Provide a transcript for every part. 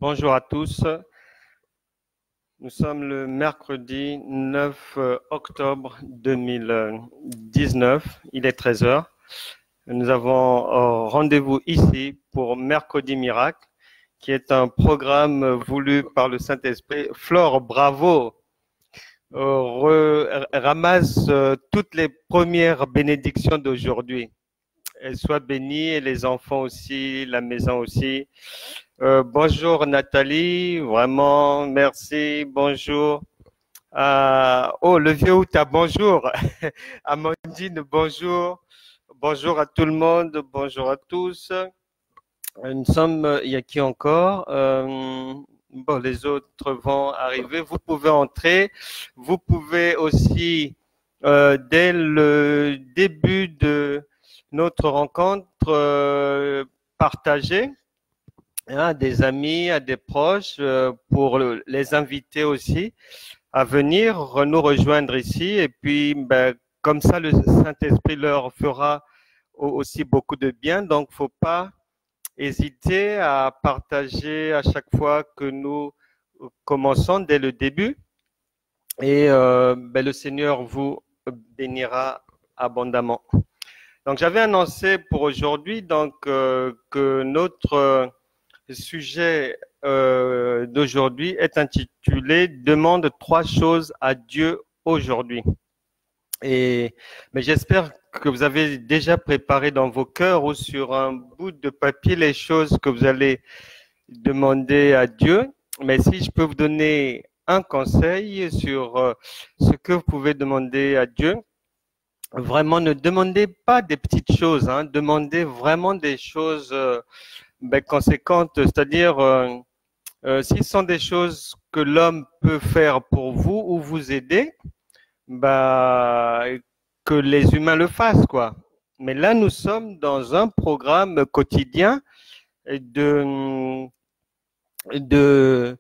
Bonjour à tous. Nous sommes le mercredi 9 octobre 2019. Il est 13 heures. Nous avons rendez-vous ici pour Mercredi Miracle, qui est un programme voulu par le Saint-Esprit. Flore, bravo! Ramasse toutes les premières bénédictions d'aujourd'hui. Elles soient bénies et les enfants aussi, la maison aussi. Bonjour Nathalie, vraiment merci, bonjour. Oh, le vieux Outa, bonjour. Amandine, bonjour. Bonjour à tout le monde, bonjour à tous. Nous sommes, il y a qui encore? Bon, les autres vont arriver. Vous pouvez entrer. Vous pouvez aussi, dès le début de notre rencontre, partager à des amis, à des proches, pour les inviter aussi à venir nous rejoindre ici. Et puis, comme ça, le Saint-Esprit leur fera aussi beaucoup de bien. Donc, faut pas hésiter à partager à chaque fois que nous commençons dès le début. Et le Seigneur vous bénira abondamment. Donc, j'avais annoncé pour aujourd'hui que notre sujet d'aujourd'hui est intitulé « Demande 3 choses à Dieu aujourd'hui ». Mais j'espère que vous avez déjà préparé dans vos cœurs ou sur un bout de papier les choses que vous allez demander à Dieu. Mais si je peux vous donner un conseil sur ce que vous pouvez demander à Dieu, vraiment ne demandez pas des petites choses, hein, demandez vraiment des choses conséquentes, c'est-à-dire si ce sont des choses que l'homme peut faire pour vous ou vous aider, que les humains le fassent, quoi. Mais là, nous sommes dans un programme quotidien de la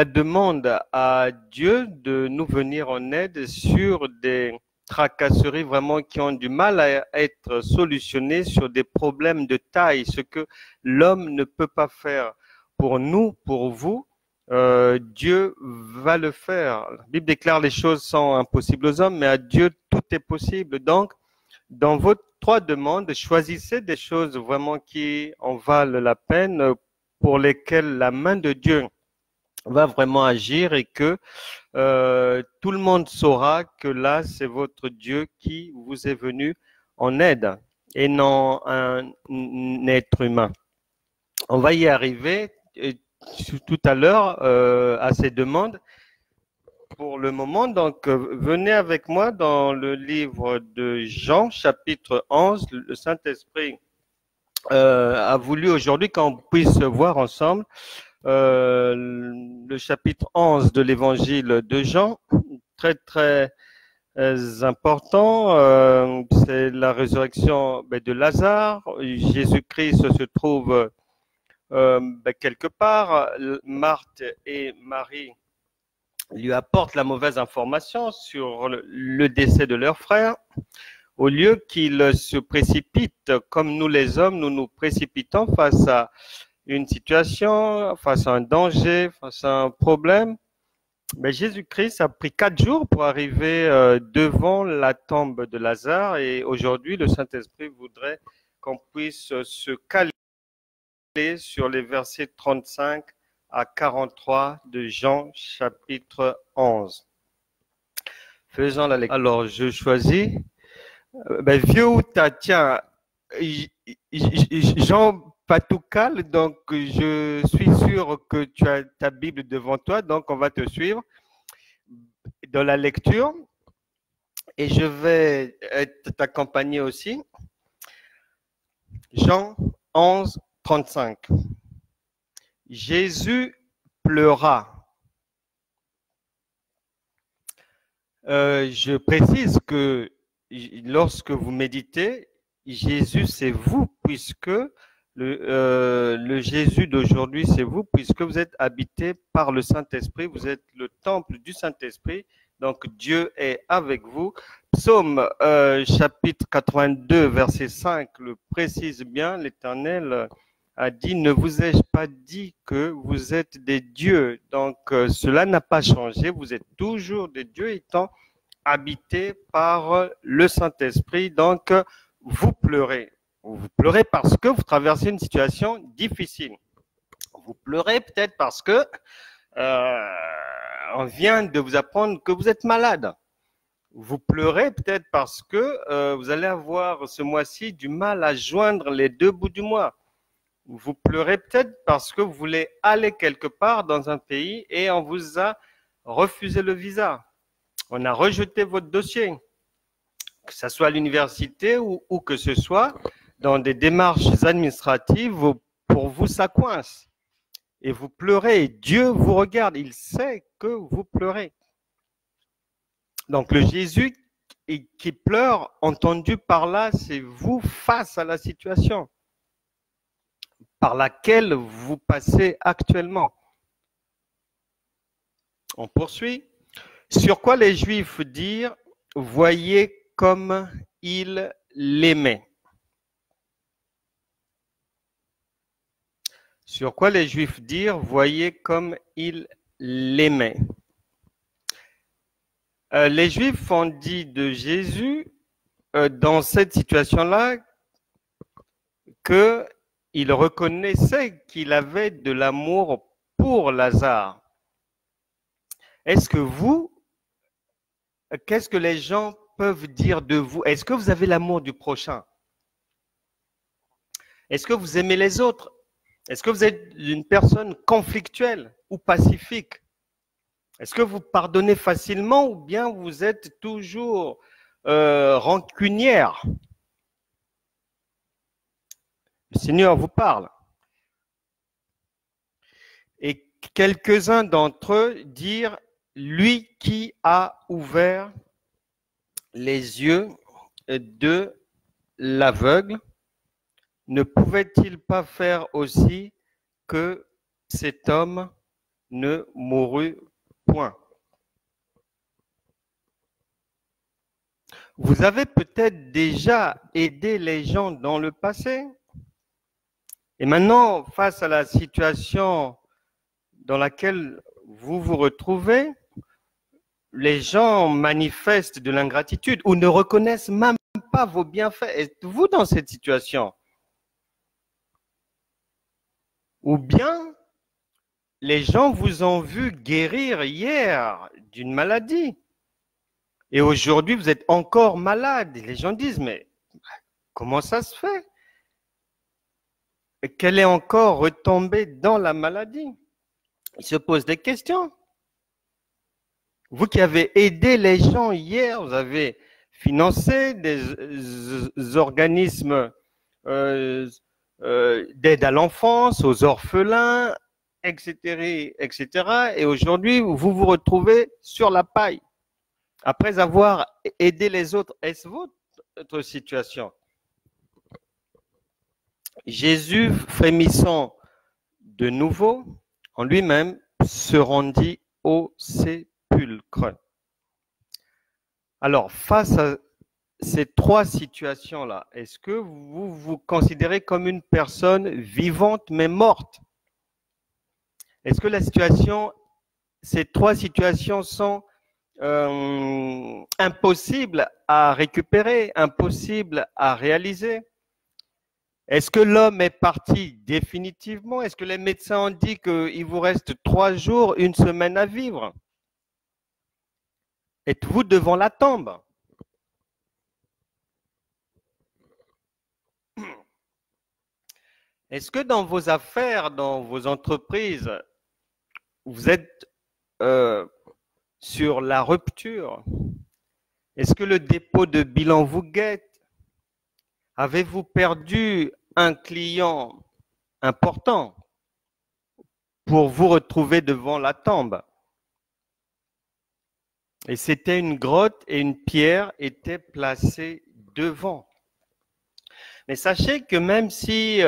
demande à Dieu de nous venir en aide sur des tracasseries vraiment qui ont du mal à être solutionnées, sur des problèmes de taille, ce que l'homme ne peut pas faire pour nous, pour vous. Dieu va le faire. La Bible déclare les choses sont impossibles aux hommes, mais à Dieu tout est possible. Donc, dans vos 3 demandes, choisissez des choses vraiment qui en valent la peine, pour lesquelles la main de Dieu va vraiment agir et que tout le monde saura que là, c'est votre Dieu qui vous est venu en aide et non un être humain. On va y arriver tout à l'heure à ces demandes. Pour le moment, donc, venez avec moi dans le livre de Jean, chapitre 11. Le Saint-Esprit a voulu aujourd'hui qu'on puisse voir ensemble le chapitre 11 de l'évangile de Jean, très très important. C'est la résurrection de Lazare. Jésus-Christ se trouve quelque part. Marthe et Marie lui apportent la mauvaise information sur le décès de leur frère. Au lieu qu'il se précipite, comme nous les hommes, nous nous précipitons face à une situation, face à un danger, face à un problème. Mais Jésus-Christ a pris 4 jours pour arriver devant la tombe de Lazare, et aujourd'hui, le Saint-Esprit voudrait qu'on puisse se caler sur les versets 35 à 43 de Jean chapitre 11. Faisons la lecture. Alors, je choisis. Vieux Outa, tiens, Jean Patoucal, donc je suis sûr que tu as ta Bible devant toi, donc on va te suivre dans la lecture et je vais t'accompagner aussi. Jean 11, 35. Jésus pleura. Je précise que lorsque vous méditez, Jésus c'est vous, puisque le Jésus d'aujourd'hui c'est vous, puisque vous êtes habité par le Saint-Esprit, vous êtes le temple du Saint-Esprit, donc Dieu est avec vous. Psaume chapitre 82 verset 5 le précise bien, l'Éternel a dit, ne vous ai-je pas dit que vous êtes des dieux? Donc, cela n'a pas changé. Vous êtes toujours des dieux étant habités par le Saint-Esprit. Donc, vous pleurez. Vous pleurez parce que vous traversez une situation difficile. Vous pleurez peut-être parce que on vient de vous apprendre que vous êtes malade. Vous pleurez peut-être parce que vous allez avoir ce mois-ci du mal à joindre les deux bouts du mois. Vous pleurez peut-être parce que vous voulez aller quelque part dans un pays et on vous a refusé le visa. On a rejeté votre dossier, que ce soit à l'université ou que ce soit dans des démarches administratives, pour vous, ça coince. Et vous pleurez, et Dieu vous regarde, il sait que vous pleurez. Donc le Jésus qui pleure, entendu par là, c'est vous face à la situation par laquelle vous passez actuellement. On poursuit. Sur quoi les Juifs dirent, voyez comme il l'aimait. Sur quoi les Juifs dirent, voyez comme il l'aimait. Les Juifs ont dit de Jésus, dans cette situation-là, qu'il reconnaissait qu'il avait de l'amour pour Lazare. Est-ce que qu'est-ce que les gens peuvent dire de vous? Est-ce que vous avez l'amour du prochain? Est-ce que vous aimez les autres? Est-ce que vous êtes une personne conflictuelle ou pacifique? Est-ce que vous pardonnez facilement ou bien vous êtes toujours rancunière? Le Seigneur vous parle. Et quelques-uns d'entre eux dirent, lui qui a ouvert les yeux de l'aveugle, ne pouvait-il pas faire aussi que cet homme ne mourut point? Vous avez peut-être déjà aidé les gens dans le passé. Et maintenant, face à la situation dans laquelle vous vous retrouvez, les gens manifestent de l'ingratitude ou ne reconnaissent même pas vos bienfaits. Êtes-vous dans cette situation? Ou bien, les gens vous ont vu guérir hier d'une maladie. Et aujourd'hui, vous êtes encore malade. Et les gens disent, mais comment ça se fait qu'elle est encore retombée dans la maladie? Ils se posent des questions. Vous qui avez aidé les gens hier, vous avez financé des organismes d'aide à l'enfance, aux orphelins, etc., etc. Et aujourd'hui, vous vous retrouvez sur la paille. Après avoir aidé les autres, est-ce votre situation? Jésus, frémissant de nouveau, en lui-même, se rendit au sépulcre. Alors, face à ces trois situations-là, est-ce que vous vous considérez comme une personne vivante mais morte? Est-ce que ces trois situations sont impossibles à récupérer, impossibles à réaliser? Est-ce que l'homme est parti définitivement? Est-ce que les médecins ont dit qu'il vous reste 3 jours, 1 semaine à vivre? Êtes-vous devant la tombe? Est-ce que dans vos affaires, dans vos entreprises, vous êtes sur la rupture? Est-ce que le dépôt de bilan vous guette? Avez-vous perdu un client important pour vous retrouver devant la tombe? Et c'était une grotte et une pierre étaient placées devant. Mais sachez que même si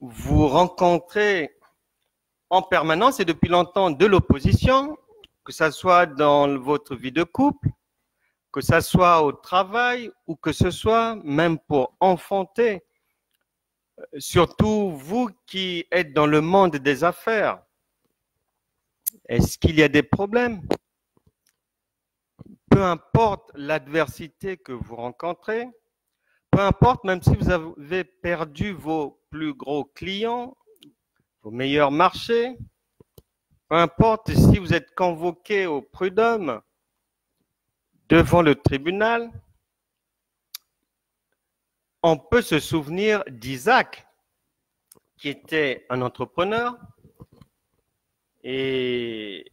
vous rencontrez en permanence et depuis longtemps de l'opposition, que ce soit dans votre vie de couple, que ce soit au travail ou que ce soit même pour enfanter, Surtout vous qui êtes dans le monde des affaires. Est-ce qu'il y a des problèmes? Peu importe l'adversité que vous rencontrez, peu importe même si vous avez perdu vos plus gros clients, vos meilleurs marchés, peu importe si vous êtes convoqué au prud'homme, devant le tribunal, on peut se souvenir d'Isaac, qui était un entrepreneur, et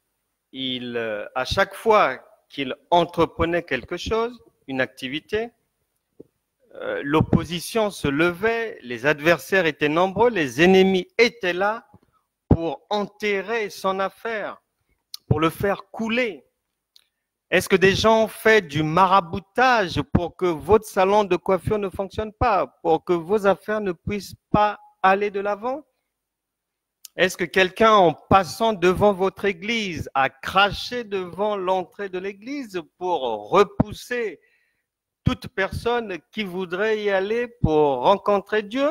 à chaque fois qu'il entreprenait quelque chose, une activité, l'opposition se levait, les adversaires étaient nombreux, les ennemis étaient là pour enterrer son affaire, pour le faire couler. Est-ce que des gens ont fait du maraboutage pour que votre salon de coiffure ne fonctionne pas, pour que vos affaires ne puissent pas aller de l'avant? Est-ce que quelqu'un, en passant devant votre église, a craché devant l'entrée de l'église pour repousser toute personne qui voudrait y aller pour rencontrer Dieu?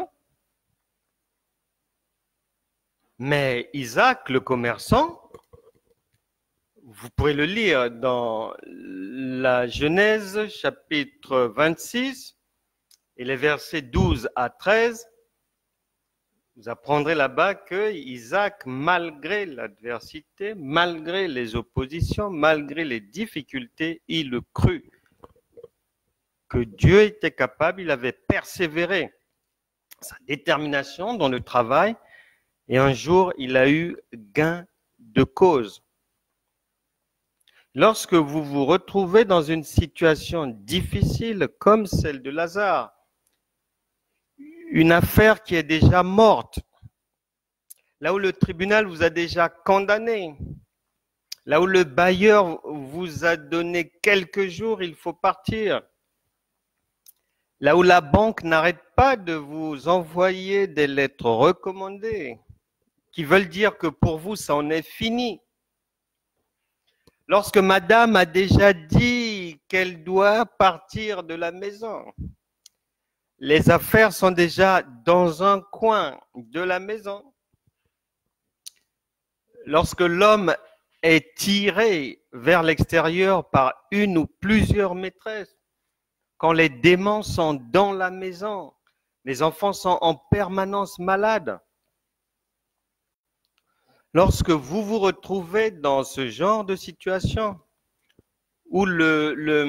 Mais Isaac, le commerçant, vous pourrez le lire dans la Genèse, chapitre 26, et les versets 12 à 13. Vous apprendrez là-bas que Isaac, malgré l'adversité, malgré les oppositions, malgré les difficultés, il crut que Dieu était capable, il avait persévéré sa détermination dans le travail, et un jour, il a eu gain de cause. Lorsque vous vous retrouvez dans une situation difficile comme celle de Lazare, une affaire qui est déjà morte, là où le tribunal vous a déjà condamné, là où le bailleur vous a donné quelques jours, il faut partir, là où la banque n'arrête pas de vous envoyer des lettres recommandées qui veulent dire que pour vous, ça en est fini. Lorsque madame a déjà dit qu'elle doit partir de la maison, les affaires sont déjà dans un coin de la maison. Lorsque l'homme est tiré vers l'extérieur par une ou plusieurs maîtresses, quand les démons sont dans la maison, les enfants sont en permanence malades. Lorsque vous vous retrouvez dans ce genre de situation où le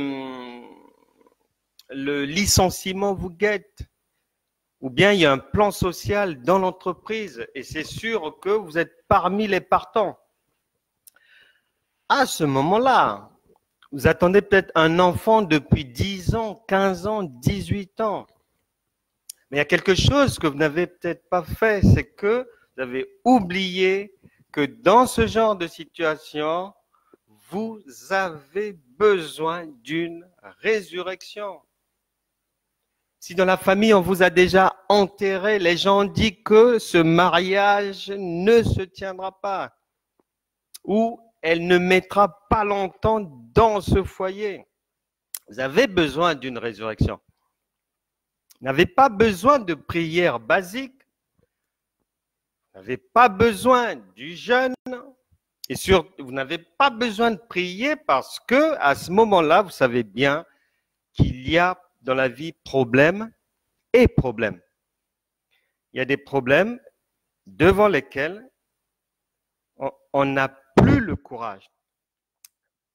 licenciement vous guette, ou bien il y a un plan social dans l'entreprise et c'est sûr que vous êtes parmi les partants. À ce moment-là, vous attendez peut-être un enfant depuis 10 ans, 15 ans, 18 ans. Mais il y a quelque chose que vous n'avez peut-être pas fait, c'est que vous avez oublié que dans ce genre de situation, vous avez besoin d'une résurrection. Si dans la famille, on vous a déjà enterré, les gens ont dit que ce mariage ne se tiendra pas ou elle ne mettra pas longtemps dans ce foyer. Vous avez besoin d'une résurrection. Vous n'avez pas besoin de prières basiques. Vous n'avez pas besoin du jeûne. Et surtout, vous n'avez pas besoin de prier parce que à ce moment-là, vous savez bien qu'il y a dans la vie problème et problème. Il y a des problèmes devant lesquels on n'a plus le courage,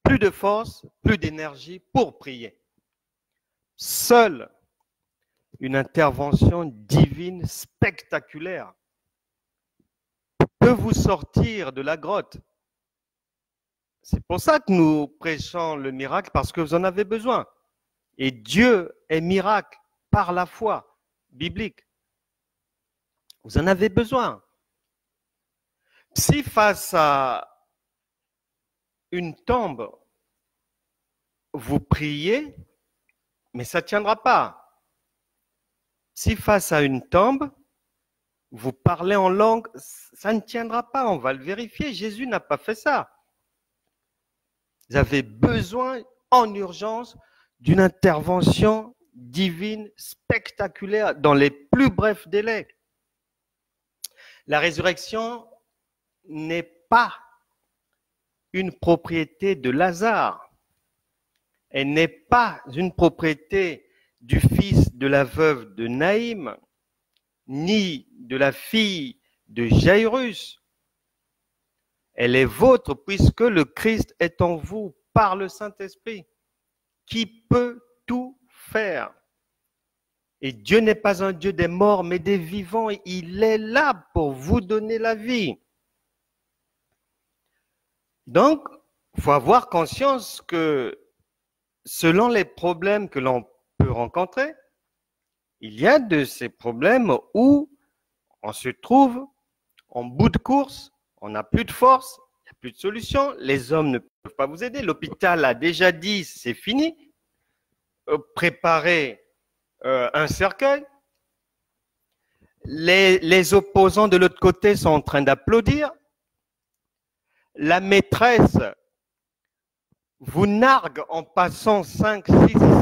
plus de force, plus d'énergie pour prier. Seule une intervention divine spectaculaire peut vous sortir de la grotte. C'est pour ça que nous prêchons le miracle, parce que vous en avez besoin. Et Dieu est miracle par la foi biblique. Vous en avez besoin. Si face à une tombe, vous priez, mais ça ne tiendra pas. Si face à une tombe, vous parlez en langue, ça ne tiendra pas, on va le vérifier. Jésus n'a pas fait ça. Vous avez besoin en urgence d'une intervention divine spectaculaire dans les plus brefs délais. La résurrection n'est pas une propriété de Lazare. Elle n'est pas une propriété du fils de la veuve de Naïm, ni de la fille de Jairus. Elle est vôtre puisque le Christ est en vous par le Saint-Esprit, qui peut tout faire. Et Dieu n'est pas un Dieu des morts, mais des vivants. Il est là pour vous donner la vie. Donc, il faut avoir conscience que selon les problèmes que l'on peut rencontrer, il y a de ces problèmes où on se trouve en bout de course, on n'a plus de force, il n'y a plus de solution, les hommes ne peuvent pas vous aider. L'hôpital a déjà dit c'est fini. Préparez un cercueil. Les opposants de l'autre côté sont en train d'applaudir. La maîtresse vous nargue en passant 5, 6,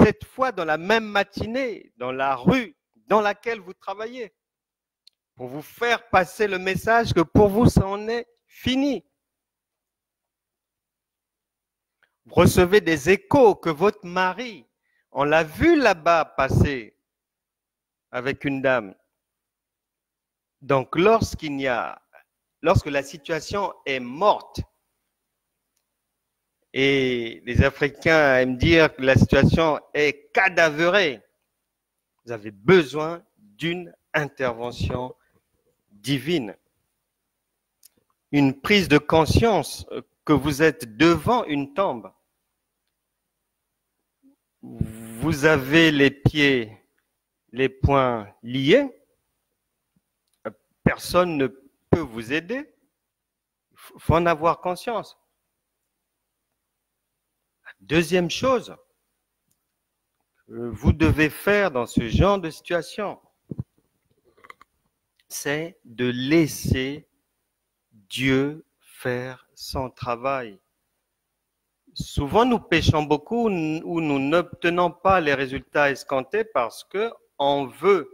7 fois dans la même matinée, dans la rue dans laquelle vous travaillez, pour vous faire passer le message que pour vous, ça en est fini. Vous recevez des échos que votre mari, on l'a vu là-bas passer avec une dame. Donc, lorsque la situation est morte, et les Africains aiment dire que la situation est cadavérée, vous avez besoin d'une intervention divine. Une prise de conscience que vous êtes devant une tombe. Vous avez les pieds, les poings liés. Personne ne peut vous aider. Il faut en avoir conscience. Deuxième chose, vous devez faire dans ce genre de situation, c'est de laisser Dieu faire son travail. Souvent, nous péchons beaucoup ou nous n'obtenons pas les résultats escomptés parce qu'on veut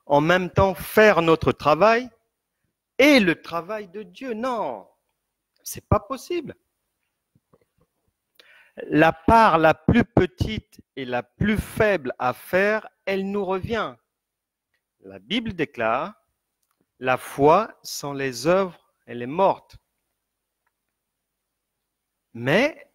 en même temps faire notre travail et le travail de Dieu. Non, c'est pas possible. La part la plus petite et la plus faible à faire, elle nous revient. La Bible déclare, la foi sans les œuvres, elle est morte. Mais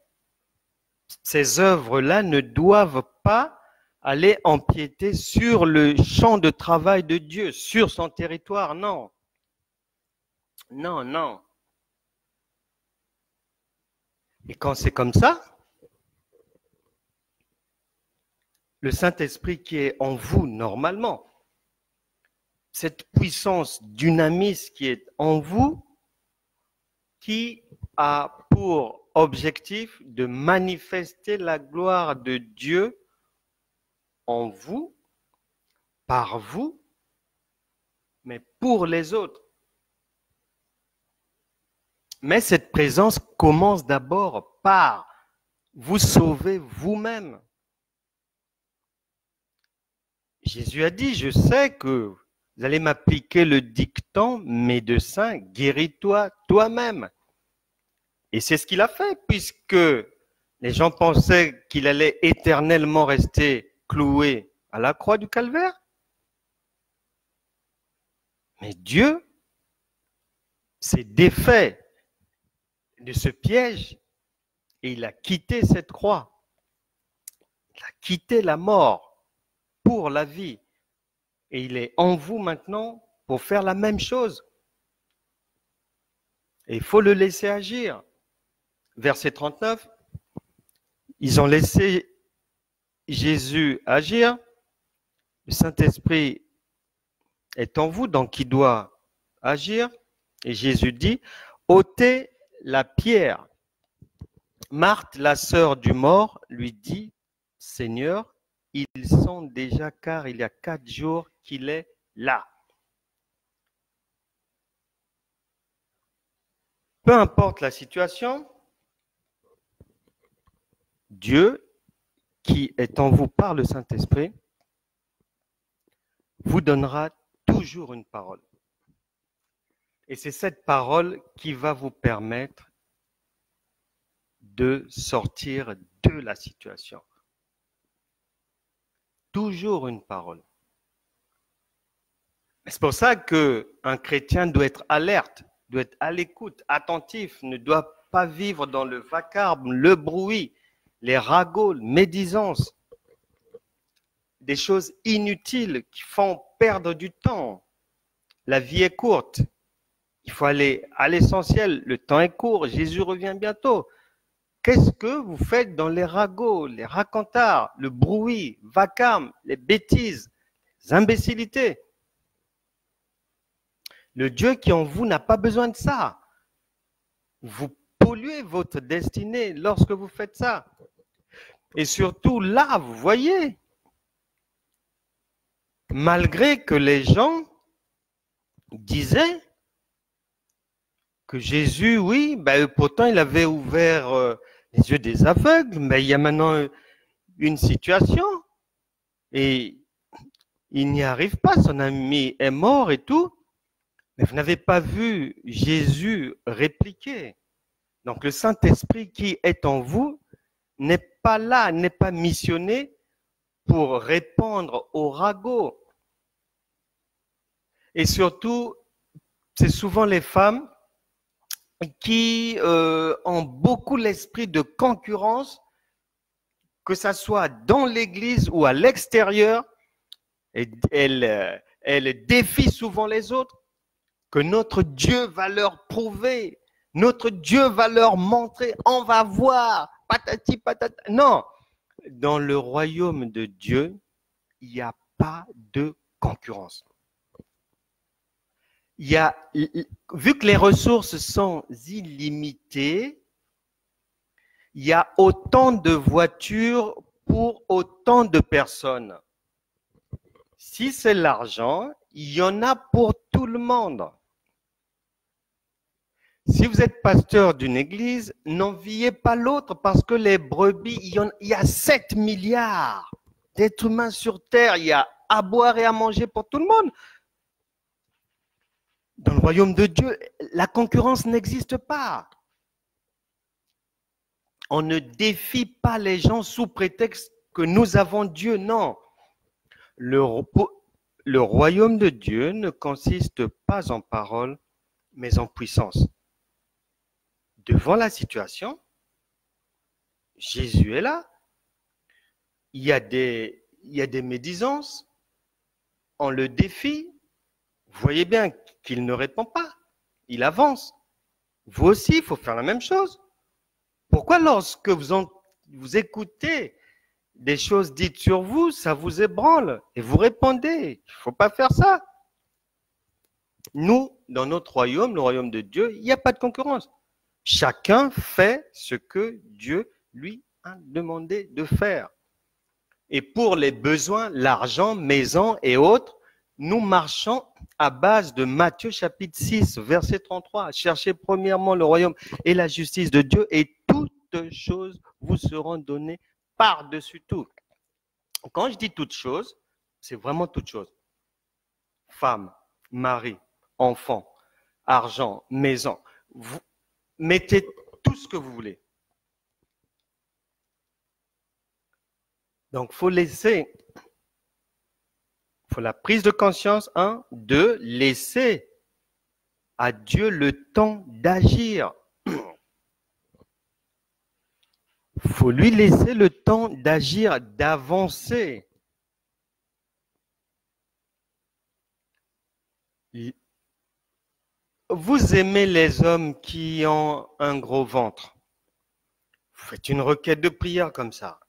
ces œuvres-là ne doivent pas aller empiéter sur le champ de travail de Dieu, sur son territoire, non. Non, non. Et quand c'est comme ça, le Saint-Esprit qui est en vous normalement, cette puissance dynamique qui est en vous, qui a pour objectif de manifester la gloire de Dieu en vous, par vous, mais pour les autres. Mais cette présence commence d'abord par vous sauver vous-même. Jésus a dit, je sais que vous allez m'appliquer le dicton, médecin, guéris-toi toi-même. Et c'est ce qu'il a fait, puisque les gens pensaient qu'il allait éternellement rester cloué à la croix du calvaire. Mais Dieu s'est défait de ce piège et il a quitté cette croix. Il a quitté la mort pour la vie. Et il est en vous maintenant pour faire la même chose. Et il faut le laisser agir. Verset 39, ils ont laissé Jésus agir. Le Saint-Esprit est en vous, donc il doit agir. Et Jésus dit, ôtez la pierre. Marthe, la sœur du mort, lui dit, Seigneur, ils sont déjà, car il y a 4 jours qu'il est là. Peu importe la situation, Dieu, qui est en vous par le Saint-Esprit, vous donnera toujours une parole. Et c'est cette parole qui va vous permettre de sortir de la situation. Toujours une parole. C'est pour ça qu'un chrétien doit être alerte, doit être à l'écoute, attentif, ne doit pas vivre dans le vacarme, le bruit, les ragots, médisances, des choses inutiles qui font perdre du temps. La vie est courte. Il faut aller à l'essentiel. Le temps est court. Jésus revient bientôt. Qu'est-ce que vous faites dans les ragots, les racontards, le bruit, vacarme, les bêtises, les imbécilités? Le Dieu qui est en vous n'a pas besoin de ça. Vous polluez votre destinée lorsque vous faites ça. Et surtout là, vous voyez, malgré que les gens disaient que Jésus, oui, pourtant il avait ouvert les yeux des aveugles, mais il y a maintenant une situation et il n'y arrive pas, son ami est mort et tout. Mais vous n'avez pas vu Jésus répliquer. Donc le Saint-Esprit qui est en vous n'est pas là, n'est pas missionné pour répondre au ragot. Et surtout, c'est souvent les femmes qui ont beaucoup l'esprit de concurrence, que ça soit dans l'église ou à l'extérieur. Elles défient souvent les autres. Que notre Dieu va leur prouver, notre Dieu va leur montrer, on va voir, patati patata. Non, dans le royaume de Dieu, il n'y a pas de concurrence. Vu que les ressources sont illimitées, il y a autant de voitures pour autant de personnes. Si c'est l'argent, il y en a pour tout le monde. Si vous êtes pasteur d'une église, n'enviez pas l'autre parce que les brebis, il y a 7 milliards d'êtres humains sur terre. Il y a à boire et à manger pour tout le monde. Dans le royaume de Dieu, la concurrence n'existe pas. On ne défie pas les gens sous prétexte que nous avons Dieu. Non. Le royaume de Dieu ne consiste pas en paroles, mais en puissance. Devant la situation, Jésus est là. Il y a des médisances. On le défie. Vous voyez bien qu'il ne répond pas. Il avance. Vous aussi, il faut faire la même chose. Pourquoi lorsque vous écoutez des choses dites sur vous, ça vous ébranle et vous répondez? Il ne faut pas faire ça. Nous, dans notre royaume, le royaume de Dieu, il n'y a pas de concurrence. Chacun fait ce que Dieu lui a demandé de faire. Et pour les besoins, l'argent, maison et autres, nous marchons à base de Matthieu chapitre 6, verset 33. Cherchez premièrement le royaume et la justice de Dieu et toutes choses vous seront données par-dessus tout. Quand je dis toutes choses, c'est vraiment toutes choses. Femme, mari, enfant, argent, maison. Vous mettez tout ce que vous voulez. Donc, faut la prise de conscience, 1, 2, laisser à Dieu le temps d'agir. Faut lui laisser le temps d'agir, d'avancer. Vous aimez les hommes qui ont un gros ventre. Vous faites une requête de prière comme ça.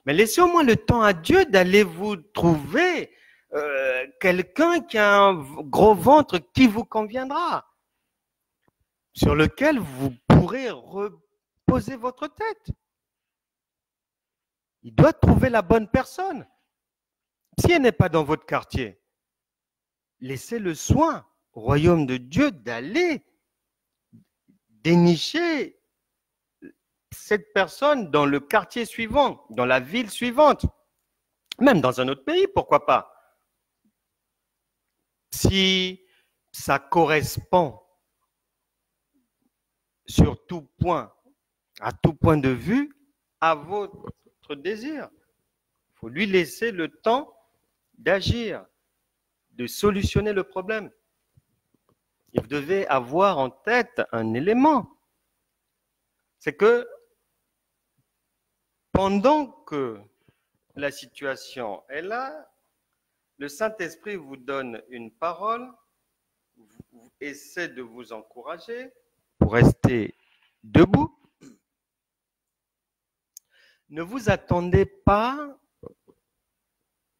Mais laissez au moins le temps à Dieu d'aller vous trouver quelqu'un qui a un gros ventre qui vous conviendra, sur lequel vous pourrez reposer votre tête. Il doit trouver la bonne personne. Si elle n'est pas dans votre quartier, laissez le soin au royaume de Dieu d'aller dénicher cette personne dans le quartier suivant, dans la ville suivante, même dans un autre pays, pourquoi pas. Si ça correspond sur tout point, à tout point de vue, à votre désir. Il faut lui laisser le temps d'agir, de solutionner le problème. Et vous devez avoir en tête un élément, c'est que pendant que la situation est là, le Saint-Esprit vous donne une parole, essaie de vous encourager pour rester debout. Ne vous attendez pas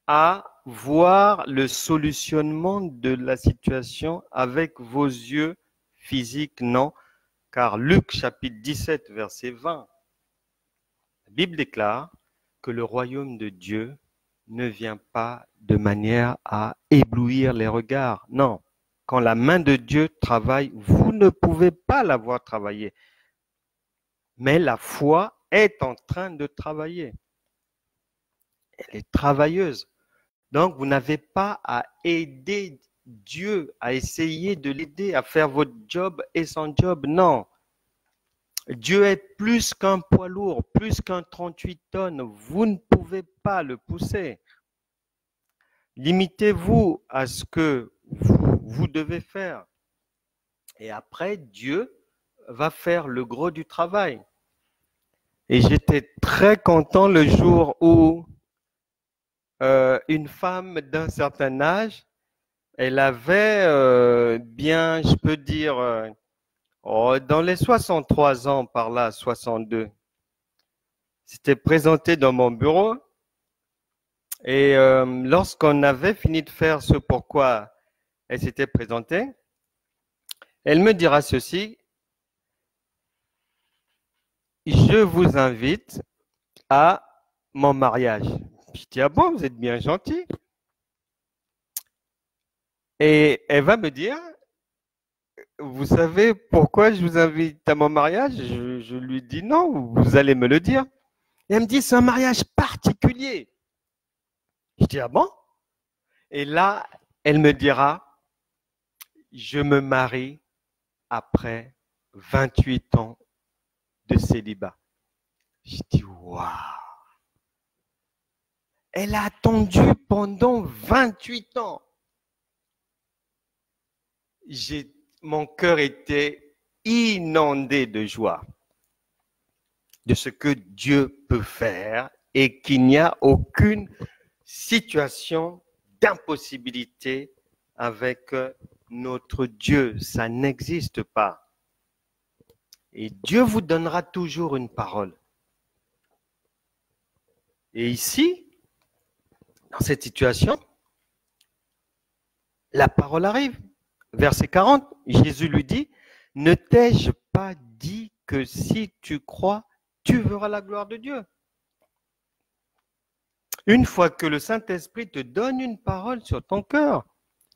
à voir le solutionnement de la situation avec vos yeux physiques, non, car Luc chapitre 17, verset 20, la Bible déclare que le royaume de Dieu ne vient pas de manière à éblouir les regards. Non, quand la main de Dieu travaille, vous ne pouvez pas la voir travailler. Mais la foi est en train de travailler. Elle est travailleuse. Donc, vous n'avez pas à aider Dieu, à essayer de l'aider à faire votre job et son job. Non. Dieu est plus qu'un poids lourd, plus qu'un 38 tonnes. Vous ne pouvez pas le pousser. Limitez-vous à ce que vous devez faire. Et après, Dieu va faire le gros du travail. Et j'étais très content le jour où une femme d'un certain âge, elle avait bien, je peux dire, dans les 63 ans, par là, 62, s'était présentée dans mon bureau. Et lorsqu'on avait fini de faire ce pourquoi elle s'était présentée, elle me dira ceci: je vous invite à mon mariage. Je dis, ah bon, vous êtes bien gentil. Et elle va me dire, vous savez pourquoi je vous invite à mon mariage? Je lui dis non, vous allez me le dire. Et elle me dit, c'est un mariage particulier. Je dis, ah bon? Et là, elle me dira, je me marie après 28 ans de célibat. Je dis, waouh! Elle a attendu pendant 28 ans. Mon cœur était inondé de joie de ce que Dieu peut faire et qu'il n'y a aucune situation d'impossibilité avec notre Dieu. Ça n'existe pas. Et Dieu vous donnera toujours une parole. Et ici, dans cette situation, la parole arrive. Verset 40, Jésus lui dit, « Ne t'ai-je pas dit que si tu crois, tu verras la gloire de Dieu ?» Une fois que le Saint-Esprit te donne une parole sur ton cœur,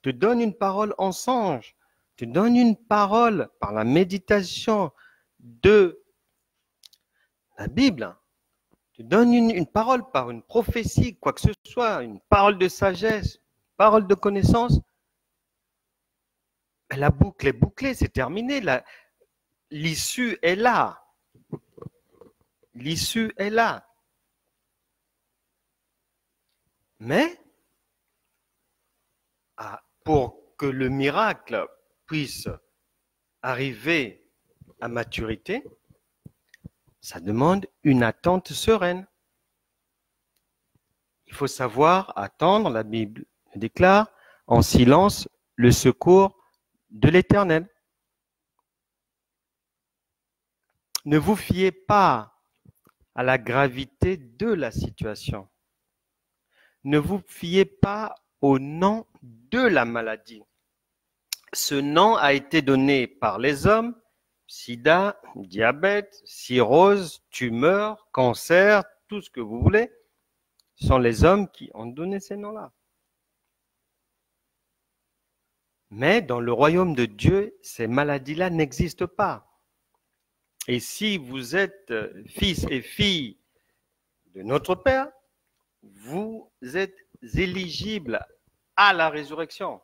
te donne une parole en songe, te donne une parole par la méditation de la Bible, te donne une parole par une prophétie, quoi que ce soit, une parole de sagesse, une parole de connaissance, la boucle est bouclée, c'est terminé. L'issue est là. L'issue est là. Mais pour que le miracle puisse arriver à maturité, ça demande une attente sereine. Il faut savoir attendre, la Bible déclare, en silence le secours de l'Éternel. Ne vous fiez pas à la gravité de la situation. Ne vous fiez pas au nom de la maladie. Ce nom a été donné par les hommes, sida, diabète, cirrhose, tumeur, cancer, tout ce que vous voulez. Ce sont les hommes qui ont donné ces noms-là. Mais dans le royaume de Dieu, ces maladies-là n'existent pas. Et si vous êtes fils et filles de notre Père, vous êtes éligibles à la résurrection.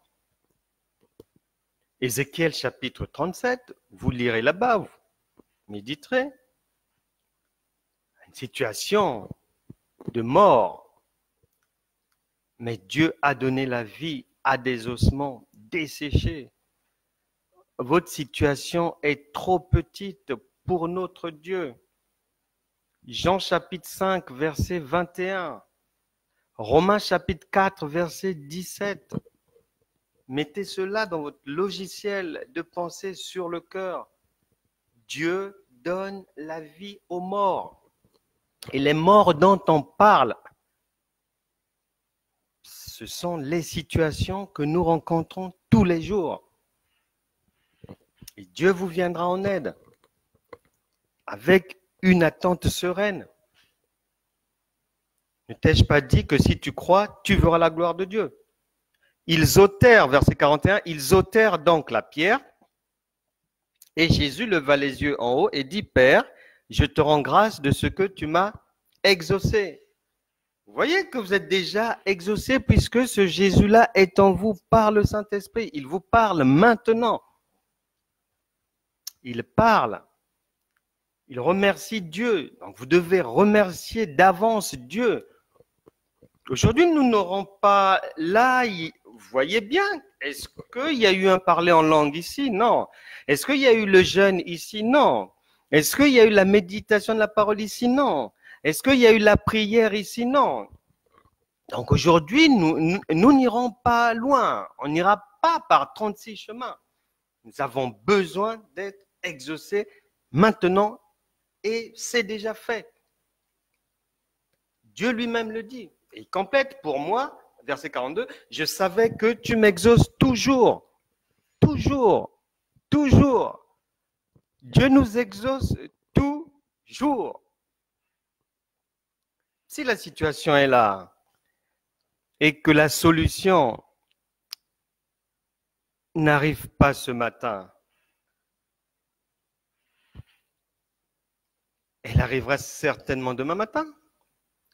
Ézéchiel chapitre 37, vous lirez là-bas. méditerait. Une situation de mort. Mais Dieu a donné la vie à des ossements desséchés. Votre situation est trop petite pour notre Dieu. Jean chapitre 5, verset 21. Romains chapitre 4, verset 17. Mettez cela dans votre logiciel de pensée sur le cœur. Dieu donne la vie aux morts. Et les morts dont on parle, ce sont les situations que nous rencontrons tous les jours. Et Dieu vous viendra en aide avec une attente sereine. Ne t'ai-je pas dit que si tu crois, tu verras la gloire de Dieu? Ils ôtèrent, verset 41, ils ôtèrent donc la pierre et Jésus leva les yeux en haut et dit, Père, je te rends grâce de ce que tu m'as exaucé. Vous voyez que vous êtes déjà exaucé puisque ce Jésus-là est en vous par le Saint-Esprit. Il vous parle maintenant. Il parle. Il remercie Dieu. Donc vous devez remercier d'avance Dieu. Aujourd'hui, nous n'aurons pas là, vous voyez bien, est-ce qu'il y a eu un parler en langue ici? Non. Est-ce qu'il y a eu le jeûne ici? Non. Est-ce qu'il y a eu la méditation de la parole ici? Non. Est-ce qu'il y a eu la prière ici? Non. Donc aujourd'hui, nous n'irons pas loin. On n'ira pas par 36 chemins. Nous avons besoin d'être exaucés maintenant et c'est déjà fait. Dieu lui-même le dit. Et il complète pour moi, verset 42, je savais que tu m'exauces toujours, toujours, toujours. Dieu nous exauce toujours. Si la situation est là et que la solution n'arrive pas ce matin, elle arrivera certainement demain matin.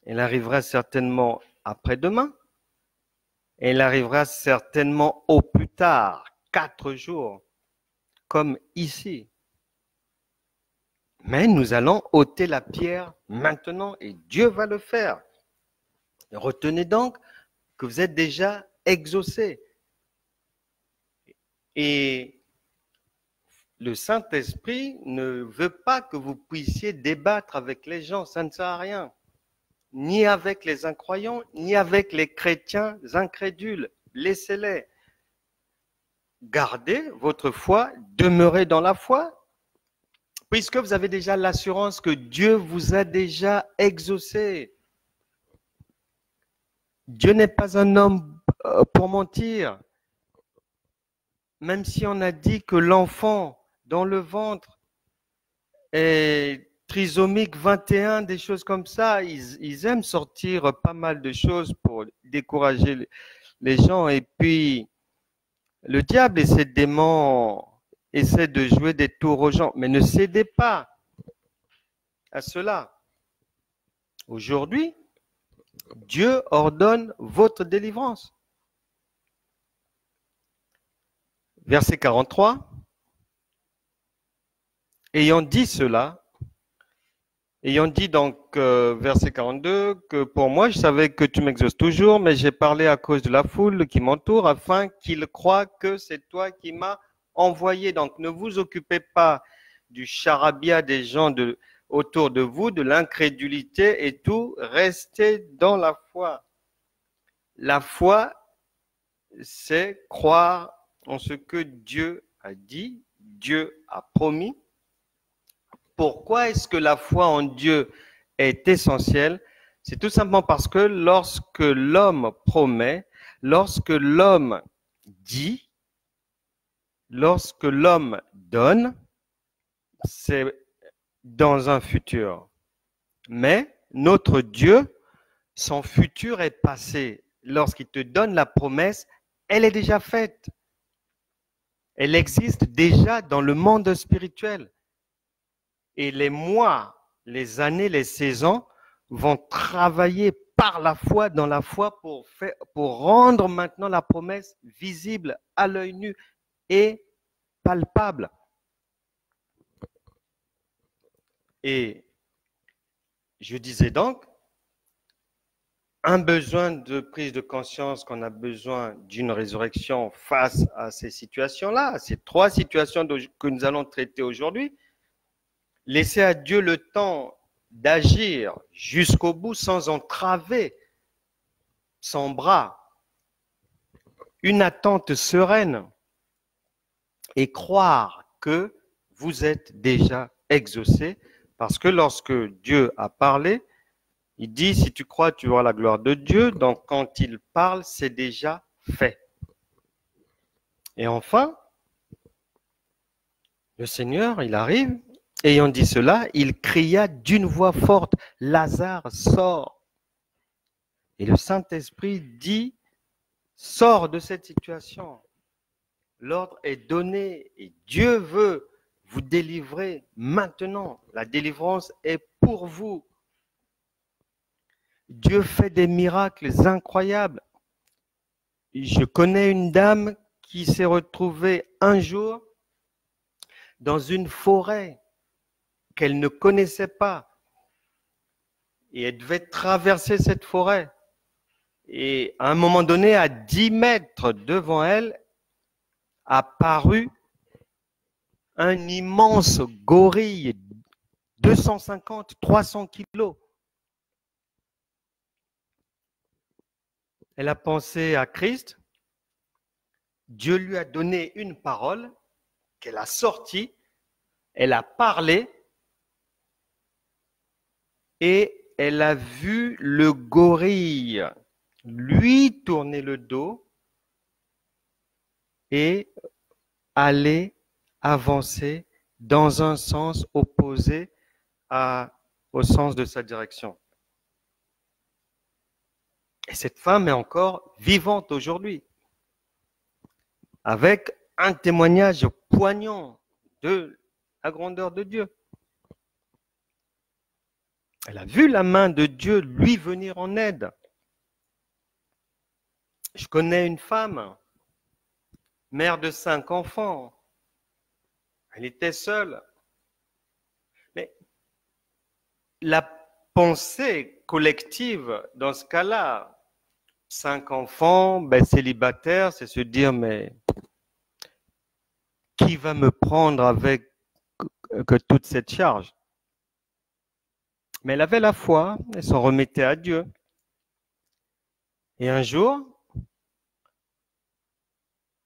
Elle arrivera certainement après-demain. Elle arrivera certainement au plus tard, 4 jours, comme ici. Mais nous allons ôter la pierre maintenant et Dieu va le faire. Retenez donc que vous êtes déjà exaucés. Et le Saint-Esprit ne veut pas que vous puissiez débattre avec les gens, ça ne sert à rien. Ni avec les incroyants, ni avec les chrétiens incrédules. Laissez-les. Gardez votre foi, demeurez dans la foi, puisque vous avez déjà l'assurance que Dieu vous a déjà exaucé. Dieu n'est pas un homme pour mentir. Même si on a dit que l'enfant dans le ventre est trisomique 21, des choses comme ça, ils aiment sortir pas mal de choses pour décourager les gens. Et puis, le diable et ses démons essaient de jouer des tours aux gens. Mais ne cédez pas à cela. Aujourd'hui, Dieu ordonne votre délivrance. Verset 43. Ayant dit cela, ayant dit donc, verset 42, que pour moi, je savais que tu m'exauces toujours, mais j'ai parlé à cause de la foule qui m'entoure, afin qu'ils croient que c'est toi qui m'as envoyé. Donc, ne vous occupez pas du charabia des gens autour de vous, de l'incrédulité et tout. Restez dans la foi. La foi, c'est croire en ce que Dieu a dit, Dieu a promis. Pourquoi est-ce que la foi en Dieu est essentielle? C'est tout simplement parce que lorsque l'homme promet, lorsque l'homme dit, lorsque l'homme donne, c'est dans un futur. Mais notre Dieu, son futur est passé. Lorsqu'il te donne la promesse, elle est déjà faite. Elle existe déjà dans le monde spirituel. Et les mois, les années, les saisons vont travailler par la foi, dans la foi, pour rendre maintenant la promesse visible à l'œil nu et palpable. Et je disais donc, un besoin de prise de conscience qu'on a besoin d'une résurrection face à ces situations-là, ces trois situations que nous allons traiter aujourd'hui. Laisser à Dieu le temps d'agir jusqu'au bout sans entraver son bras. Une attente sereine et croire que vous êtes déjà exaucé parce que lorsque Dieu a parlé, il dit, si tu crois, tu verras la gloire de Dieu. Donc, quand il parle, c'est déjà fait. Et enfin, le Seigneur, il arrive, ayant dit cela, il cria d'une voix forte, Lazare, sors. Et le Saint-Esprit dit, sors de cette situation. L'ordre est donné et Dieu veut vous délivrer maintenant. La délivrance est pour vous. Dieu fait des miracles incroyables. Je connais une dame qui s'est retrouvée un jour dans une forêt qu'elle ne connaissait pas. Et elle devait traverser cette forêt. Et à un moment donné, à 10 mètres devant elle, apparut un immense gorille, 250, 300 kilos. Elle a pensé à Christ. Dieu lui a donné une parole qu'elle a sortie. Elle a parlé et elle a vu le gorille lui tourner le dos et aller avancer dans un sens opposé au sens de sa direction. Et cette femme est encore vivante aujourd'hui, avec un témoignage poignant de la grandeur de Dieu. Elle a vu la main de Dieu lui venir en aide. Je connais une femme, mère de 5 enfants. Elle était seule. Mais la pensée collective dans ce cas-là, 5 enfants, célibataires, c'est se dire, mais qui va me prendre avec que toute cette charge? Mais elle avait la foi, elle s'en remettait à Dieu. Et un jour,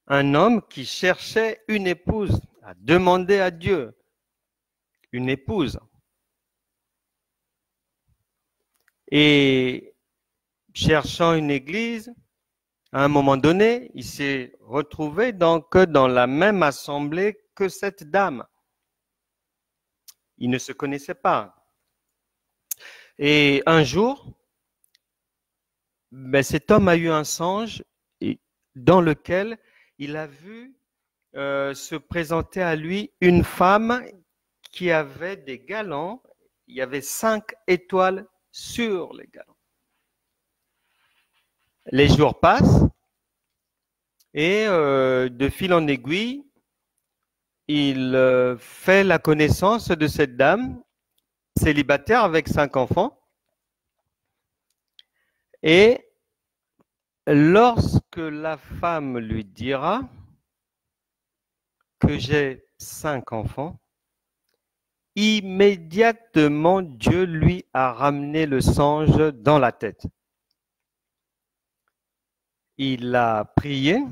un homme qui cherchait une épouse a demandé à Dieu une épouse. Et cherchant une église, à un moment donné, il s'est retrouvé donc dans la même assemblée que cette dame. Ils ne se connaissaient pas. Et un jour, cet homme a eu un songe dans lequel il a vu se présenter à lui une femme qui avait des galons. Il y avait 5 étoiles sur les galons. Les jours passent et de fil en aiguille, il fait la connaissance de cette dame célibataire avec 5 enfants. Et lorsque la femme lui dira que j'ai 5 enfants, immédiatement Dieu lui a ramené le songe dans la tête. Il a prié,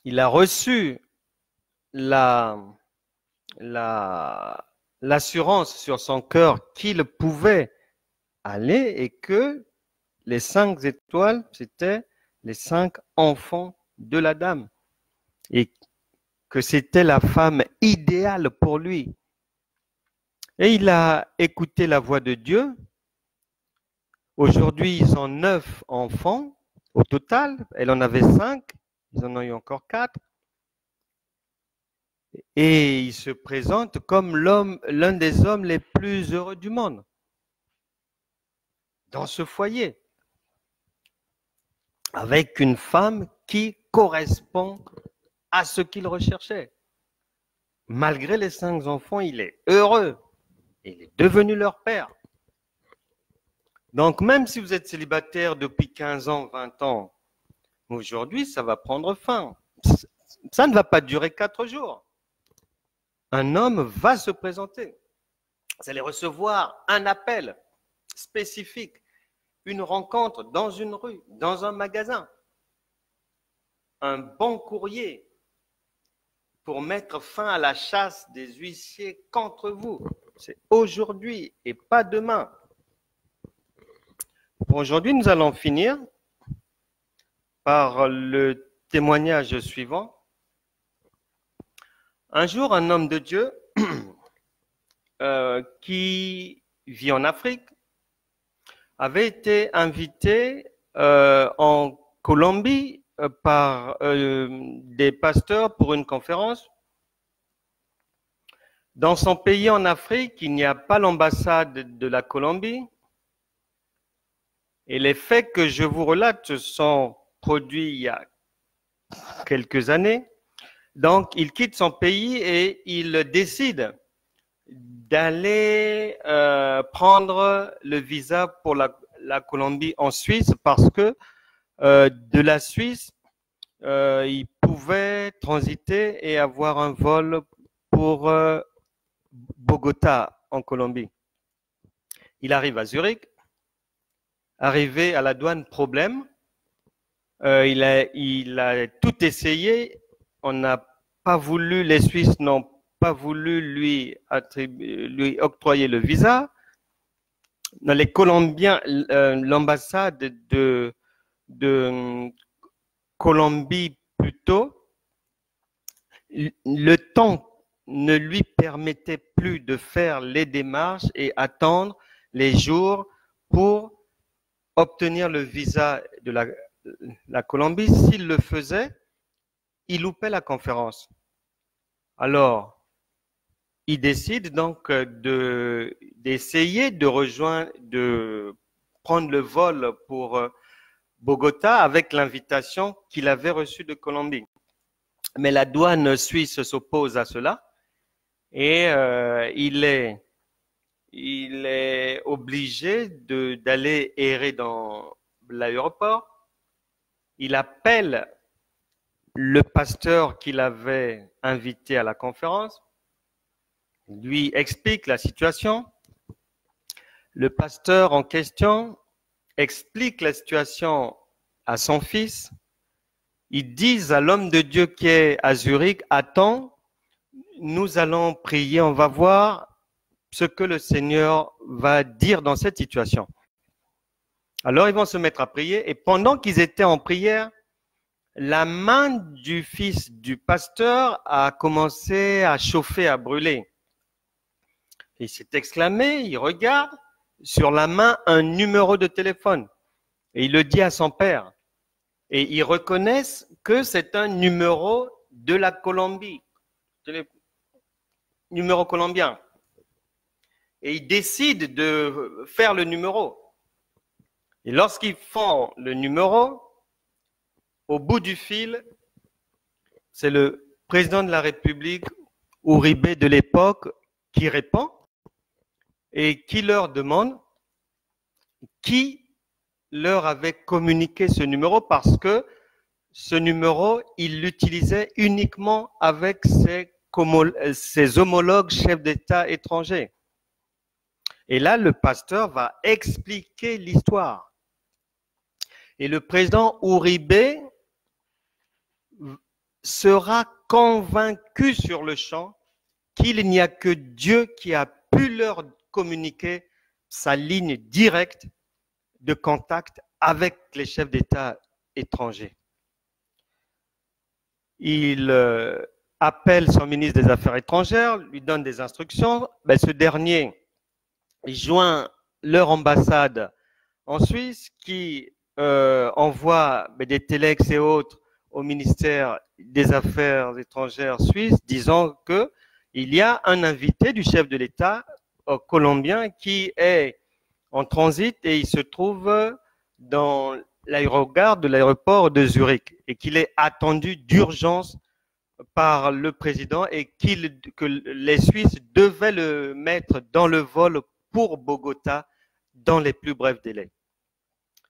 il a reçu l'assurance sur son cœur qu'il pouvait aller et que les 5 étoiles, c'était les 5 enfants de la dame et que c'était la femme idéale pour lui. Et il a écouté la voix de Dieu. Aujourd'hui, ils ont 9 enfants au total. Elle en avait 5, ils en ont eu encore 4. Et il se présente comme l'un des hommes les plus heureux du monde dans ce foyer, avec une femme qui correspond à ce qu'il recherchait. Malgré les 5 enfants, il est heureux. Il est devenu leur père. Donc, même si vous êtes célibataire depuis 15 ans, 20 ans, aujourd'hui, ça va prendre fin. Ça ne va pas durer 4 jours. Un homme va se présenter. Vous allez recevoir un appel spécifique, une rencontre dans une rue, dans un magasin, un bon courrier pour mettre fin à la chasse des huissiers contre vous. C'est aujourd'hui et pas demain. Pour aujourd'hui, nous allons finir par le témoignage suivant. Un jour, un homme de Dieu qui vit en Afrique avait été invité en Colombie par des pasteurs pour une conférence. Dans son pays en Afrique, il n'y a pas l'ambassade de la Colombie. Et les faits que je vous relate se sont produits il y a quelques années. Donc, il quitte son pays et il décide d'aller prendre le visa pour la Colombie en Suisse parce que de la Suisse, il pouvait transiter et avoir un vol pour Bogota en Colombie. Il arrive à Zurich. Arrivé à la douane, problème. Il a tout essayé. On n'a pas voulu, les Suisses n'ont pas voulu lui octroyer le visa. Les Colombiens, l'ambassade de Colombie plutôt, le temps ne lui permettait plus de faire les démarches et attendre les jours pour obtenir le visa de la Colombie. S'il le faisait, il loupait la conférence. Alors, il décide donc d'essayer de prendre le vol pour Bogota avec l'invitation qu'il avait reçue de Colombie. Mais la douane suisse s'oppose à cela et il est obligé d'aller errer dans l'aéroport. Il appelle le pasteur qu'il avait invité à la conférence, lui explique la situation. Le pasteur en question explique la situation à son fils. Ils disent à l'homme de Dieu qui est à Zurich, attends, nous allons prier, on va voir ce que le Seigneur va dire dans cette situation. Alors, ils vont se mettre à prier et pendant qu'ils étaient en prière, la main du fils du pasteur a commencé à chauffer, à brûler. Il s'est exclamé, il regarde sur la main un numéro de téléphone et il le dit à son père. Et ils reconnaissent que c'est un numéro de la Colombie, numéro colombien. Et ils décident de faire le numéro. Et lorsqu'ils font le numéro, au bout du fil, c'est le président de la République, Uribe de l'époque, qui répond et qui leur demande qui leur avait communiqué ce numéro parce que ce numéro, il l'utilisait uniquement avec ses homologues chefs d'État étrangers. Et là, le pasteur va expliquer l'histoire. Et le président Uribe sera convaincu sur le champ qu'il n'y a que Dieu qui a pu leur communiquer sa ligne directe de contact avec les chefs d'État étrangers. Il appelle son ministre des Affaires étrangères, lui donne des instructions. Ben, ce dernier joint leur ambassade en Suisse qui envoie des téléx et autres au ministère des Affaires étrangères suisse disant qu'il y a un invité du chef de l'État colombien qui est en transit et il se trouve dans l'aérogare de l'aéroport de Zurich et qu'il est attendu d'urgence par le président et que les Suisses devaient le mettre dans le vol pour Bogota dans les plus brefs délais.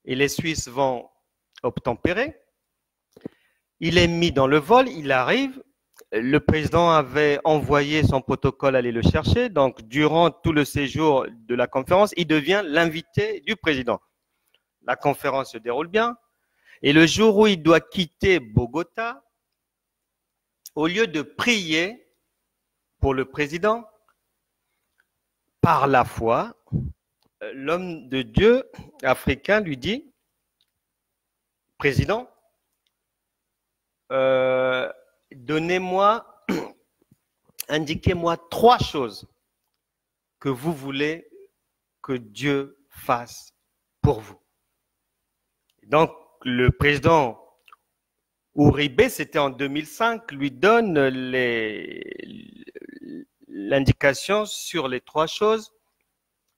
Et les Suisses vont obtempérer. Il est mis dans le vol, il arrive. Le président avait envoyé son protocole aller le chercher. Donc, durant tout le séjour de la conférence, il devient l'invité du président. La conférence se déroule bien. Et le jour où il doit quitter Bogota, au lieu de prier pour le président, par la foi, l'homme de Dieu africain lui dit, président, donnez-moi, indiquez-moi 3 choses que vous voulez que Dieu fasse pour vous. Donc, le président Uribe, c'était en 2005, lui donne l'indication sur les 3 choses.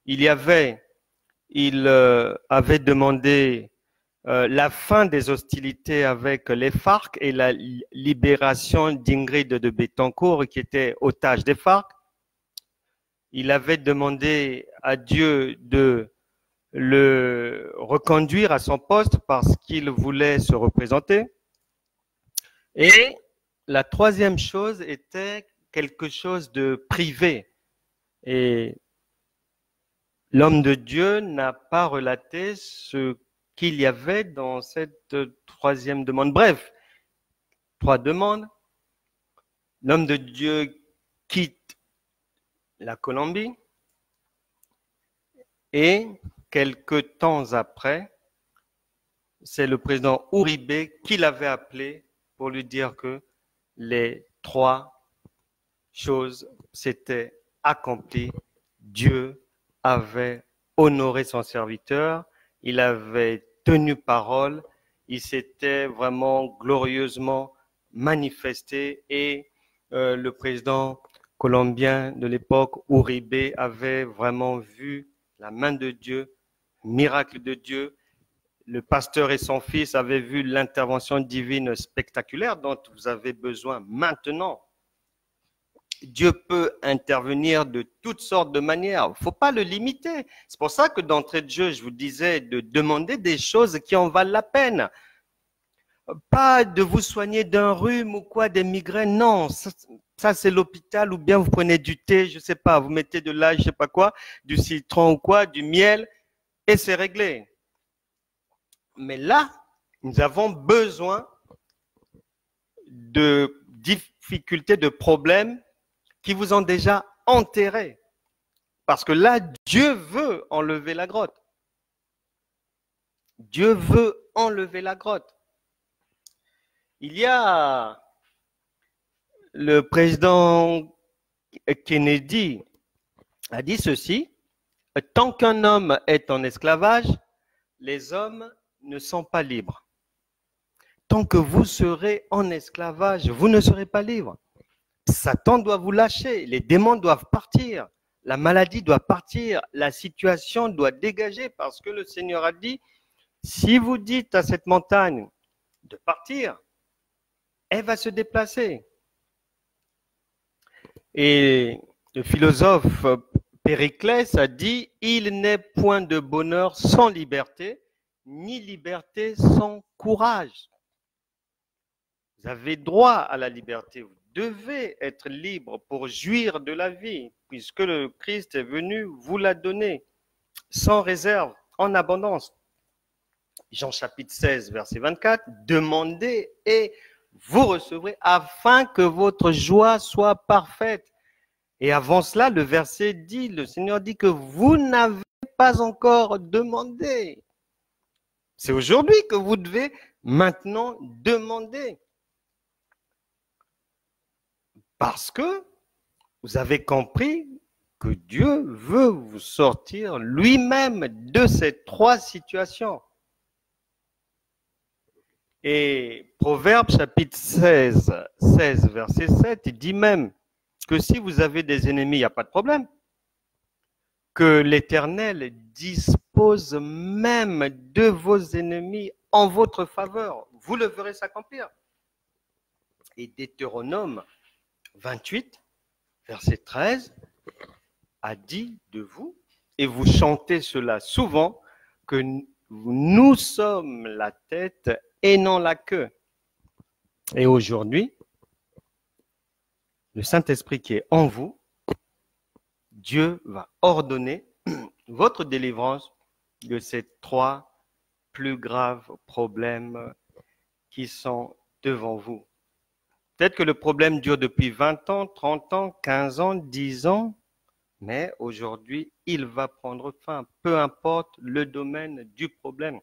Il avait demandé la fin des hostilités avec les FARC et la libération d'Ingrid de Betancourt, qui était otage des FARC. Il avait demandé à Dieu de le reconduire à son poste parce qu'il voulait se représenter. Et la 3e chose était quelque chose de privé. Et l'homme de Dieu n'a pas relaté ce qu'il y avait dans cette 3e demande. Bref, 3 demandes. L'homme de Dieu quitte la Colombie et quelque temps après, c'est le président Uribe qui l'avait appelé pour lui dire que les 3 choses s'étaient accomplies. Dieu avait honoré son serviteur, il avait tenu parole, il s'était vraiment glorieusement manifesté et le président colombien de l'époque, Uribe, avait vraiment vu la main de Dieu, miracle de Dieu. Le pasteur et son fils avaient vu l'intervention divine spectaculaire dont vous avez besoin maintenant. Dieu peut intervenir de toutes sortes de manières. Il ne faut pas le limiter. C'est pour ça que d'entrée de jeu, je vous disais de demander des choses qui en valent la peine. Pas de vous soigner d'un rhume ou quoi, des migraines. Non, ça c'est l'hôpital, ou bien vous prenez du thé, je ne sais pas, vous mettez de l'âge, je ne sais pas quoi, du citron ou quoi, du miel, et c'est réglé. Mais là, nous avons besoin de difficultés, de problèmes qui vous ont déjà enterré. Parce que là, Dieu veut enlever la grotte. Dieu veut enlever la grotte. Il y a le président Kennedy a dit ceci, tant qu'un homme est en esclavage, les hommes ne sont pas libres. Tant que vous serez en esclavage, vous ne serez pas libre. Satan doit vous lâcher, les démons doivent partir, la maladie doit partir, la situation doit dégager parce que le Seigneur a dit, si vous dites à cette montagne de partir, elle va se déplacer. Et le philosophe Périclès a dit, il n'est point de bonheur sans liberté, ni liberté sans courage. Vous avez droit à la liberté, vous devez être libre pour jouir de la vie, puisque le Christ est venu vous la donner, sans réserve, en abondance. Jean chapitre 16, verset 24, demandez et vous recevrez afin que votre joie soit parfaite. Et avant cela, le verset dit, le Seigneur dit que vous n'avez pas encore demandé. C'est aujourd'hui que vous devez maintenant demander. Parce que vous avez compris que Dieu veut vous sortir lui-même de ces 3 situations. Et Proverbe chapitre 16, verset 7, il dit même que si vous avez des ennemis, il n'y a pas de problème. Que l'Éternel dispose même de vos ennemis en votre faveur. Vous le verrez s'accomplir. Et Deutéronome 28, verset 13, a dit de vous, et vous chantez cela souvent, que nous sommes la tête et non la queue. Et aujourd'hui, le Saint-Esprit qui est en vous, Dieu va ordonner votre délivrance de ces 3 plus graves problèmes qui sont devant vous. Peut-être que le problème dure depuis 20 ans, 30 ans, 15 ans, 10 ans, mais aujourd'hui, il va prendre fin, peu importe le domaine du problème.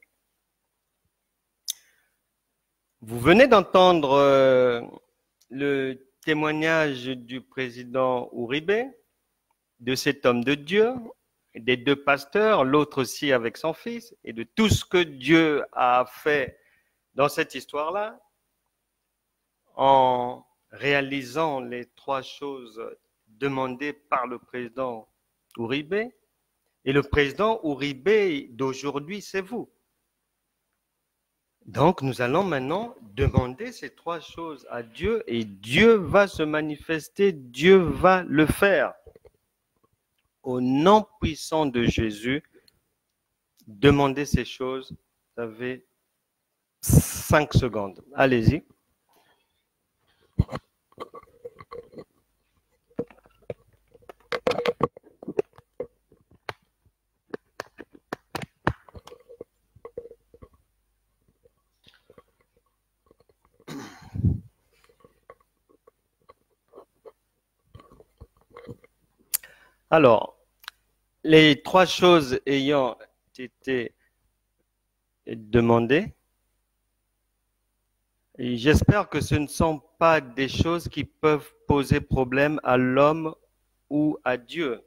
Vous venez d'entendre le témoignage du président Uribe, de cet homme de Dieu, des 2 pasteurs, l'autre aussi avec son fils, et de tout ce que Dieu a fait dans cette histoire-là, en réalisant les 3 choses demandées par le président Uribe. Et le président Uribe d'aujourd'hui, c'est vous. Donc, nous allons maintenant demander ces 3 choses à Dieu et Dieu va se manifester, Dieu va le faire. Au nom puissant de Jésus, demandez ces choses. Vous avez 5 secondes. Allez-y. Alors, les 3 choses ayant été demandées, j'espère que ce ne sont pas des choses qui peuvent poser problème à l'homme ou à Dieu.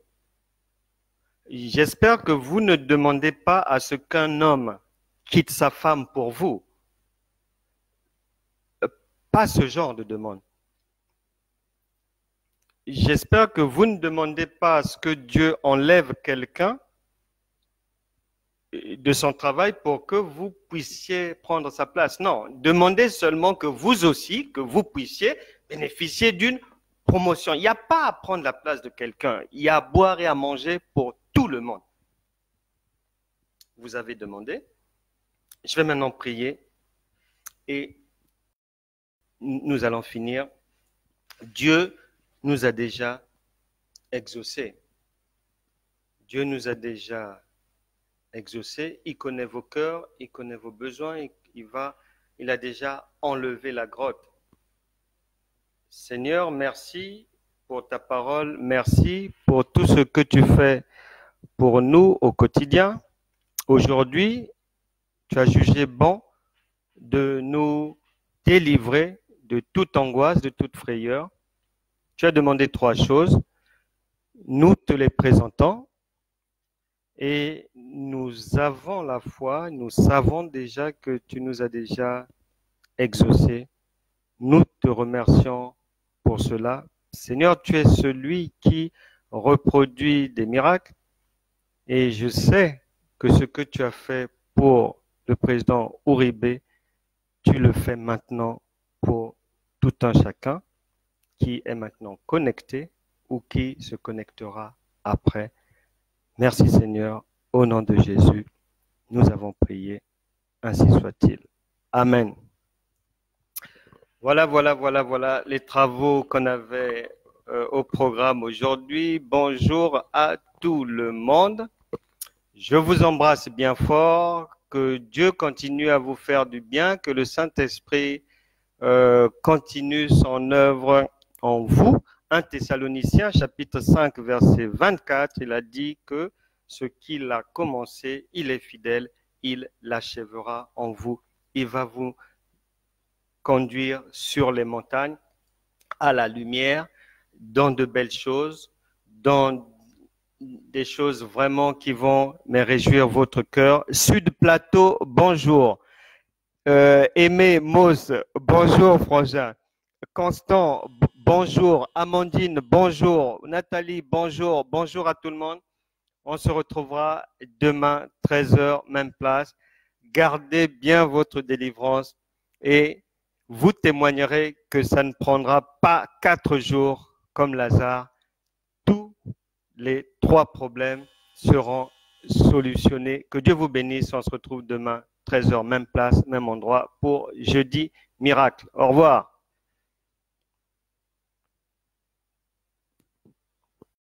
J'espère que vous ne demandez pas à ce qu'un homme quitte sa femme pour vous. Pas ce genre de demande. J'espère que vous ne demandez pas à ce que Dieu enlève quelqu'un de son travail pour que vous puissiez prendre sa place. Non, demandez seulement que vous aussi, que vous puissiez bénéficier d'une promotion. Il n'y a pas à prendre la place de quelqu'un. Il y a à boire et à manger pour tout le monde. Vous avez demandé. Je vais maintenant prier et nous allons finir. Dieu nous a déjà exaucés. Dieu nous a déjà exaucés. Il connaît vos cœurs, il connaît vos besoins, il a déjà enlevé la grotte. Seigneur, merci pour ta parole, merci pour tout ce que tu fais pour nous au quotidien. Aujourd'hui, tu as jugé bon de nous délivrer de toute angoisse, de toute frayeur. Tu as demandé 3 choses. Nous te les présentons et nous avons la foi, nous savons déjà que tu nous as déjà exaucés. Nous te remercions pour cela. Seigneur, tu es celui qui reproduit des miracles et je sais que ce que tu as fait pour le président Uribe, tu le fais maintenant pour tout un chacun qui est maintenant connecté ou qui se connectera après. Merci Seigneur, au nom de Jésus, nous avons prié, ainsi soit-il. Amen. Voilà les travaux qu'on avait au programme aujourd'hui. Bonjour à tout le monde. Je vous embrasse bien fort. Que Dieu continue à vous faire du bien, que le Saint-Esprit continue son œuvre en vous. 1 Thessaloniciens chapitre 5 verset 24, il a dit que ce qu'il a commencé, il est fidèle, il l'achèvera en vous. Il va vous conduire sur les montagnes, à la lumière, dans de belles choses, dans des choses vraiment qui vont me réjouir votre cœur. Sud Plateau, bonjour. Aimé Mose, bonjour Frangin. Constant, bonjour. Amandine, bonjour. Nathalie, bonjour. Bonjour à tout le monde. On se retrouvera demain, 13h, même place. Gardez bien votre délivrance et vous témoignerez que ça ne prendra pas 4 jours comme Lazare. Tous les 3 problèmes seront solutionnés. Que Dieu vous bénisse. On se retrouve demain, 13h, même place, même endroit, pour Jeudi Miracle. Au revoir.